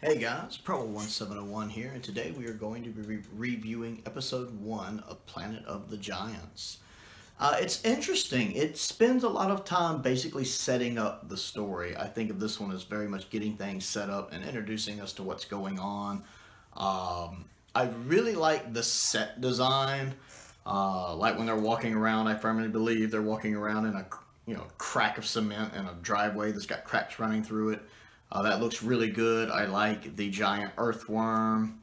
Hey guys, Prowl 1701 here, and today we are going to be reviewing episode 1 of Planet of the Giants. It's interesting. It spends a lot of time basically setting up the story. I think of this one as very much getting things set up and introducing us to what's going on. I really like the set design. Like when they're walking around, I firmly believe they're walking around in a crack of cement and a driveway that's got cracks running through it. That looks really good. I like the giant earthworm,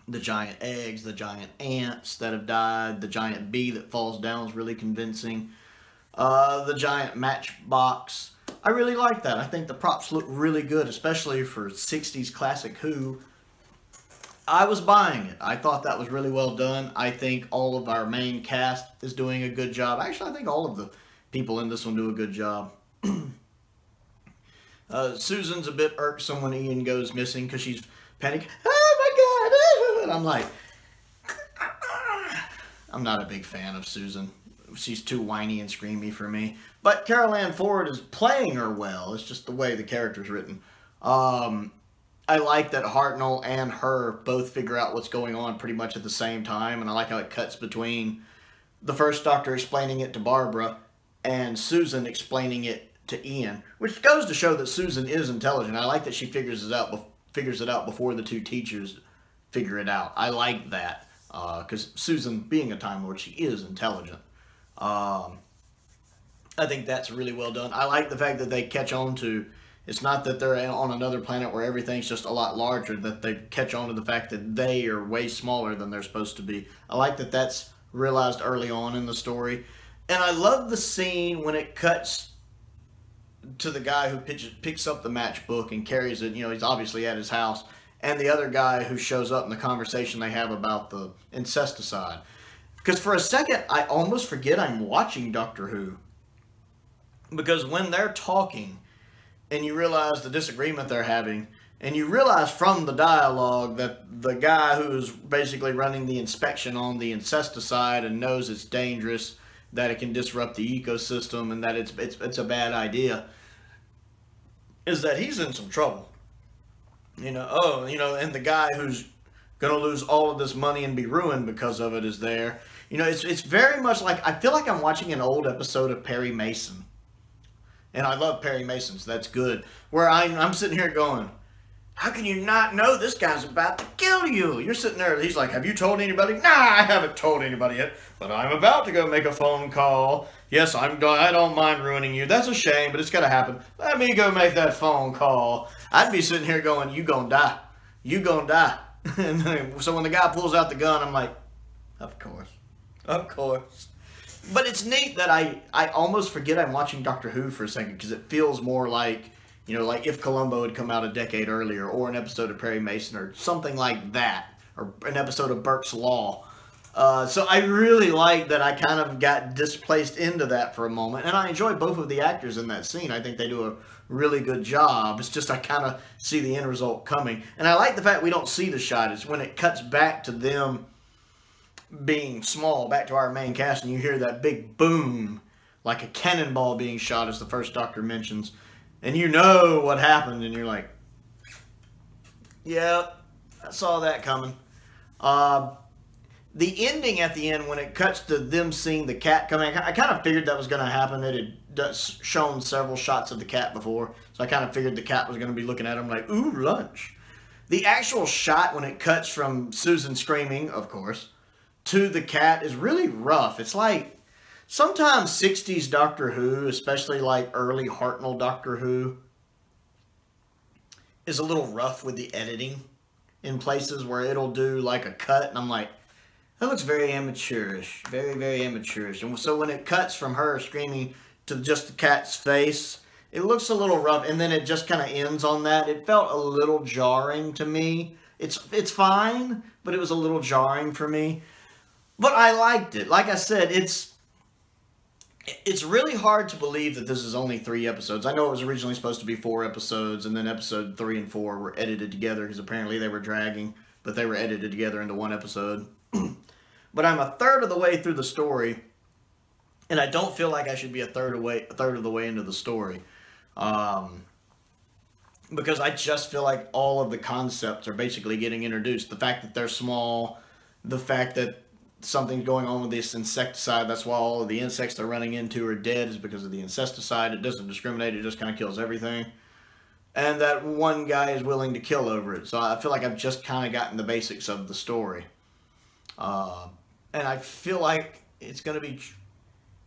the giant eggs, the giant ants that have died, the giant bee that falls down is really convincing, the giant matchbox. I really like that. I think the props look really good, especially for 60s classic Who. I was buying it. I thought that was really well done. I think all of our main cast is doing a good job. Actually, I think all of the people in this one do a good job. Susan's a bit irksome when Ian goes missing because she's panicking. Oh my God! And I'm like, I'm not a big fan of Susan. She's too whiny and screamy for me. But Carol Ann Ford is playing her well. It's just the way the character's written. I like that Hartnell and her both figure out what's going on pretty much at the same time. And I like how it cuts between the first Doctor explaining it to Barbara and Susan explaining it to Ian, which goes to show that Susan is intelligent. I like that she figures it out before the two teachers figure it out. I like that because Susan, being a Time Lord, she is intelligent. I think that's really well done. I like the fact that they catch on to, it's not that they're on another planet where everything's just a lot larger, that they catch on to the fact that they are way smaller than they're supposed to be. I like that that's realized early on in the story. And I love the scene when it cuts to the guy who picks up the matchbook and carries it. You know, he's obviously at his house. And the other guy who shows up in the conversation they have about the incesticide. Because for a second, I almost forget I'm watching Doctor Who. Because when they're talking, and you realize the disagreement they're having, and you realize from the dialogue that the guy who's basically running the inspection on the incesticide and knows it's dangerous, that it can disrupt the ecosystem, and that it's a bad idea, is that he's in some trouble. And the guy who's going to lose all of this money and be ruined because of it is there. It's very much like, I feel like I'm watching an old episode of Perry Mason. And I love Perry Mason, so that's good. Where I'm sitting here going, how can you not know this guy's about to kill you? You're sitting there, he's like, have you told anybody? Nah, I haven't told anybody yet, but I'm about to go make a phone call. Yes, I don't mind ruining you. That's a shame, but it's going to happen. Let me go make that phone call. I'd be sitting here going, you gonna die. You gonna die. And then, so when the guy pulls out the gun, I'm like, of course. Of course. But it's neat that I almost forget I'm watching Doctor Who for a second, because it feels more like, like if Columbo had come out a decade earlier, or an episode of Perry Mason, or something like that, or an episode of Burke's Law. So I really like that I kind of got displaced into that for a moment, and I enjoy both of the actors in that scene. I think they do a really good job. It's just I kind of see the end result coming. And I like the fact we don't see the shot. It's when it cuts back to them being small, back to our main cast, and you hear that big boom, like a cannonball being shot, as the first Doctor mentions. And you know what happened, and you're like, yeah, I saw that coming. The ending at the end, when it cuts to them seeing the cat coming, I kind of figured that was going to happen. It had shown several shots of the cat before, so I kind of figured the cat was going to be looking at him like, ooh, lunch. The actual shot when it cuts from Susan screaming, of course, to the cat is really rough. It's like, sometimes 60s Doctor Who, especially like early Hartnell Doctor Who, is a little rough with the editing in places where it'll do like a cut, and I'm like, that looks very amateurish. Very, very amateurish. And so when it cuts from her screaming to just the cat's face, it looks a little rough, and then it just kind of ends on that. It felt a little jarring to me. It's fine, but it was a little jarring for me. But I liked it. Like I said, it's really hard to believe that this is only 3 episodes. I know it was originally supposed to be 4 episodes, and then episode 3 and 4 were edited together because apparently they were dragging, but they were edited together into 1 episode. But I'm a third of the way through the story, and I don't feel like I should be a third of the way into the story. because I just feel like all of the concepts are basically getting introduced. The fact that they're small, the fact that something's going on with this insecticide, that's why all of the insects they're running into are dead, is because of the insecticide. It doesn't discriminate, it just kind of kills everything. And that one guy is willing to kill over it. So I feel like I've just kind of gotten the basics of the story. And I feel like it's going to be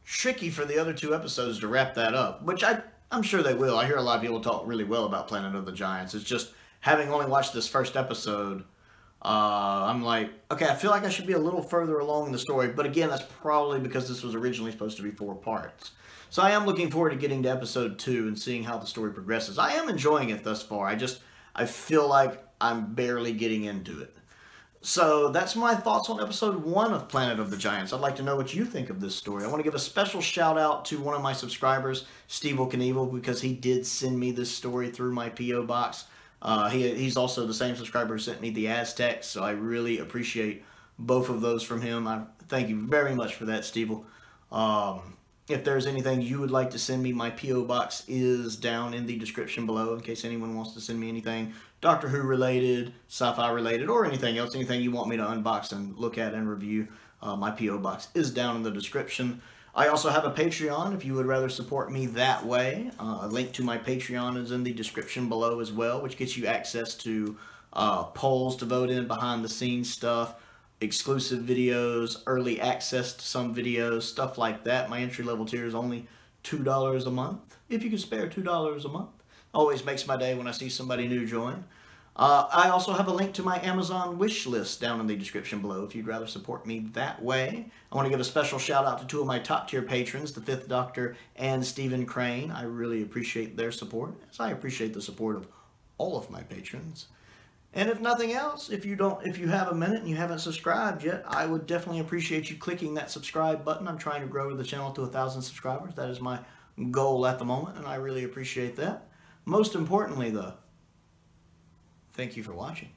tricky for the other 2 episodes to wrap that up, which I'm sure they will. I hear a lot of people talk really well about Planet of the Giants. It's just, having only watched this first episode, I'm like, okay, I feel like I should be a little further along in the story. But again, that's probably because this was originally supposed to be 4 parts. So I am looking forward to getting to episode 2 and seeing how the story progresses. I am enjoying it thus far. I feel like I'm barely getting into it. So that's my thoughts on episode 1 of Planet of the Giants. I'd like to know what you think of this story. I want to give a special shout out to one of my subscribers, Steve Knievel, because he did send me this story through my P.O. box. He's also the same subscriber who sent me the Aztecs, so I really appreciate both of those from him. I thank you very much for that, Steve. If there's anything you would like to send me, my P.O. box is down in the description below in case anyone wants to send me anything Doctor Who related, sci-fi related, or anything else, anything you want me to unbox and look at and review. My P.O. box is down in the description. I also have a Patreon if you would rather support me that way. A link to my Patreon is in the description below as well, which gets you access to polls to vote in, behind the scenes stuff, exclusive videos, early access to some videos, stuff like that. My entry-level tier is only $2 a month. If you can spare $2 a month. Always makes my day when I see somebody new join. I also have a link to my Amazon wish list down in the description below if you'd rather support me that way. I want to give a special shout out to 2 of my top tier patrons, the 5th Doctor and Stephen Crane. I really appreciate their support, as I appreciate the support of all of my patrons. And if nothing else, if you have a minute and you haven't subscribed yet, I would definitely appreciate you clicking that subscribe button. I'm trying to grow the channel to 1,000 subscribers. That is my goal at the moment, and I really appreciate that. Most importantly, though, thank you for watching.